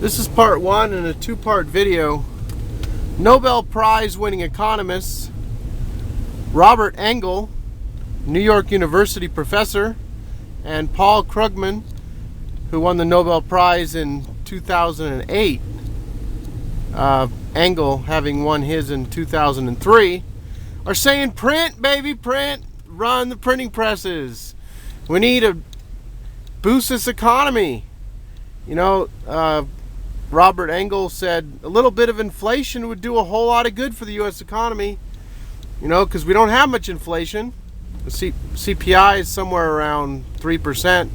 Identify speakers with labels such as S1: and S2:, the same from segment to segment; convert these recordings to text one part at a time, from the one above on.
S1: This is part one in a two-part video. Nobel Prize winning economists Robert Engel, New York University professor, and Paul Krugman, who won the Nobel Prize in 2008, Engel having won his in 2003, are saying print, baby, print, run the printing presses. We need to boost this economy. You know, Robert Engel said a little bit of inflation would do a whole lot of good for the U.S. economy, you know, because we don't have much inflation. The CPI is somewhere around 3%.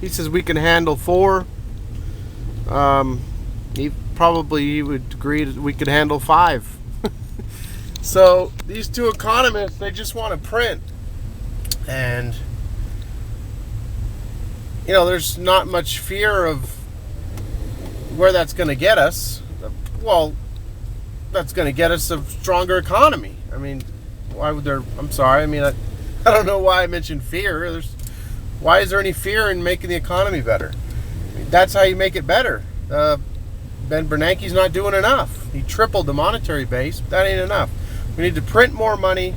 S1: He says we can handle 4%. He would agree that we could handle 5%. So these two economists, they just want to print. And, you know, there's not much fear of where that's going to get us. Well, that's going to get us a stronger economy. I mean, why would there? I'm sorry. I mean, I don't know why I mentioned fear. Why is there any fear in making the economy better? I mean, that's how you make it better. Ben Bernanke's not doing enough. He tripled the monetary base, but that ain't enough. We need to print more money,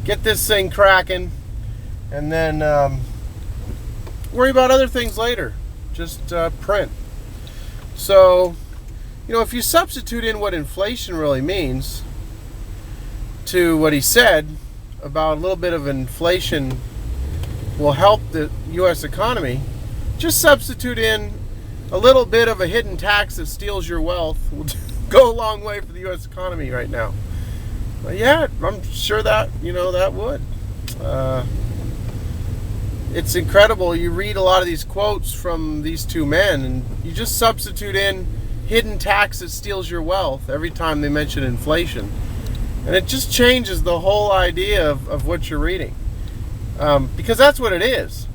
S1: get this thing cracking, and then worry about other things later. Just print. So, you know, if you substitute in what inflation really means to what he said about a little bit of inflation will help the U.S. economy, just substitute in a little bit of a hidden tax that steals your wealth will go a long way for the U.S. economy right now. Yeah, I'm sure that, you know, that would. It's incredible. You read a lot of these quotes from these two men, and you just substitute in hidden tax that steals your wealth every time they mention inflation. And it just changes the whole idea of what you're reading. Because that's what it is.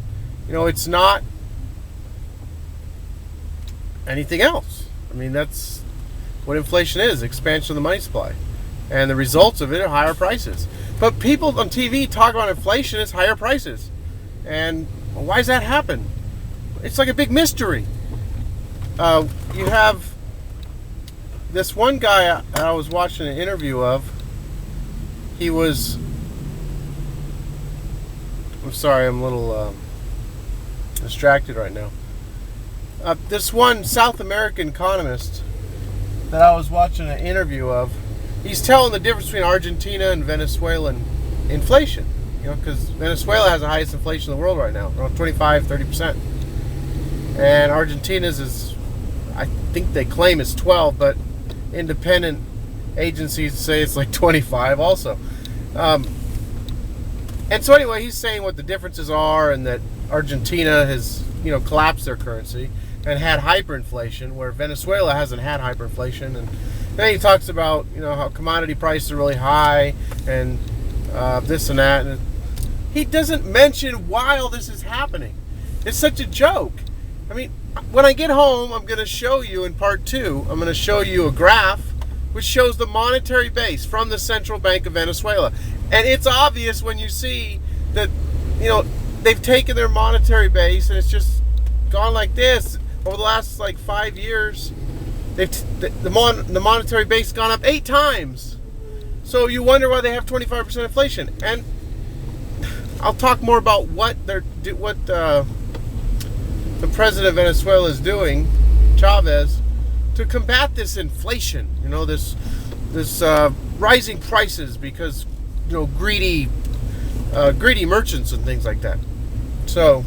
S1: You know, it's not anything else. I mean, that's what inflation is, expansion of the money supply. And the results of it are higher prices. But people on TV talk about inflation as higher prices. And why does that happen? It's like a big mystery. You have this one guy I was watching an interview of. He was... I'm sorry, I'm a little distracted right now. This one South American economist that I was watching an interview of, he's telling the difference between Argentina and Venezuelan inflation. You know, because Venezuela has the highest inflation in the world right now, around 25-30%. And Argentina's is, I think they claim it's 12, but independent agencies say it's like 25 also. And so anyway, he's saying what the differences are, and that Argentina has, you know, collapsed their currency and had hyperinflation, where Venezuela hasn't had hyperinflation. And then he talks about, you know, how commodity prices are really high and this and that. And he doesn't mention why all this is happening. It's such a joke. I mean, when I get home, I'm going to show you in part 2, I'm going to show you a graph which shows the monetary base from the Central Bank of Venezuela. And it's obvious when you see that, you know, they've taken their monetary base and it's just gone like this. Over the last, like, 5 years, the monetary base has gone up 8 times. So you wonder why they have 25% inflation. And I'll talk more about what the president of Venezuela is doing, Chavez, to combat this inflation. You know, this rising prices because, you know, greedy merchants and things like that. So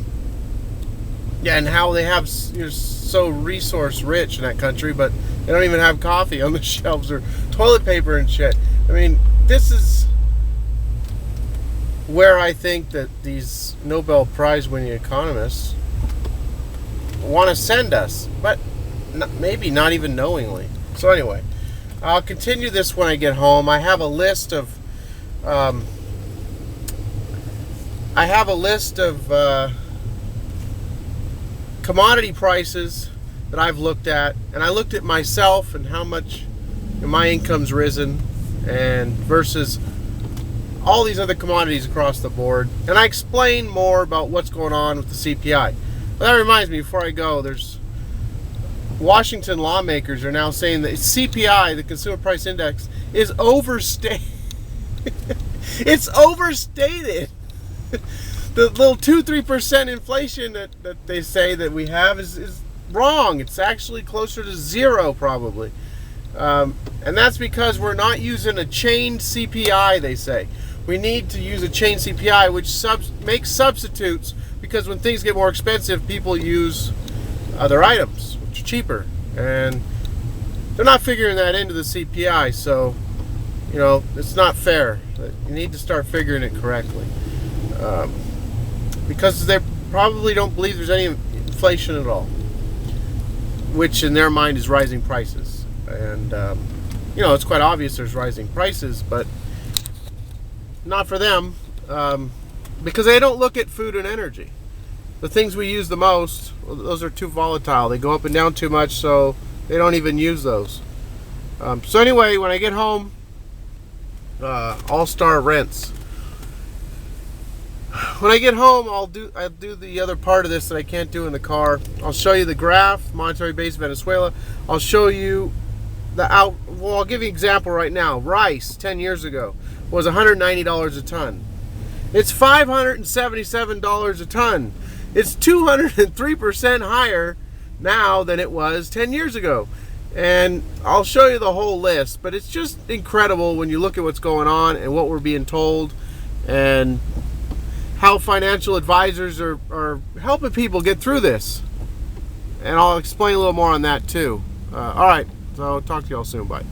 S1: yeah, and how they have, you're so resource rich in that country, but they don't even have coffee on the shelves or toilet paper and shit. I mean, this is where I think that these Nobel Prize winning economists want to send us, but maybe not even knowingly. So anyway, I'll continue this when I get home. I have a list of commodity prices that I've looked at, and I looked at myself and how much my income's risen and versus all these other commodities across the board, and I explain more about what's going on with the CPI. But that reminds me, before I go, there's Washington lawmakers are now saying that CPI, the Consumer Price Index, is overstated. It's overstated. The little 2-3% inflation that they say that we have is wrong. It's actually closer to zero, probably. And that's because we're not using a chained CPI, they say. We need to use a chained CPI, which makes substitutes, because when things get more expensive, people use other items, which are cheaper. And they're not figuring that into the CPI, so, it's not fair. You need to start figuring it correctly. Because they probably don't believe there's any inflation at all, which in their mind is rising prices. And, it's quite obvious there's rising prices, but not for them, because they don't look at food and energy. The things we use the most, those are too volatile. They go up and down too much, so they don't even use those. So anyway, when I get home, All-Star rents. When I get home, I'll do the other part of this that I can't do in the car. I'll show you the graph, monetary base Venezuela. I'll show you I'll give you an example right now. Rice 10 years ago was $190 a ton. It's $577 a ton. It's 203% higher now than it was 10 years ago. And I'll show you the whole list, but it's just incredible when you look at what's going on and what we're being told, and how financial advisors are helping people get through this. And I'll explain a little more on that too. All right, so I'll talk to y'all soon. Bye.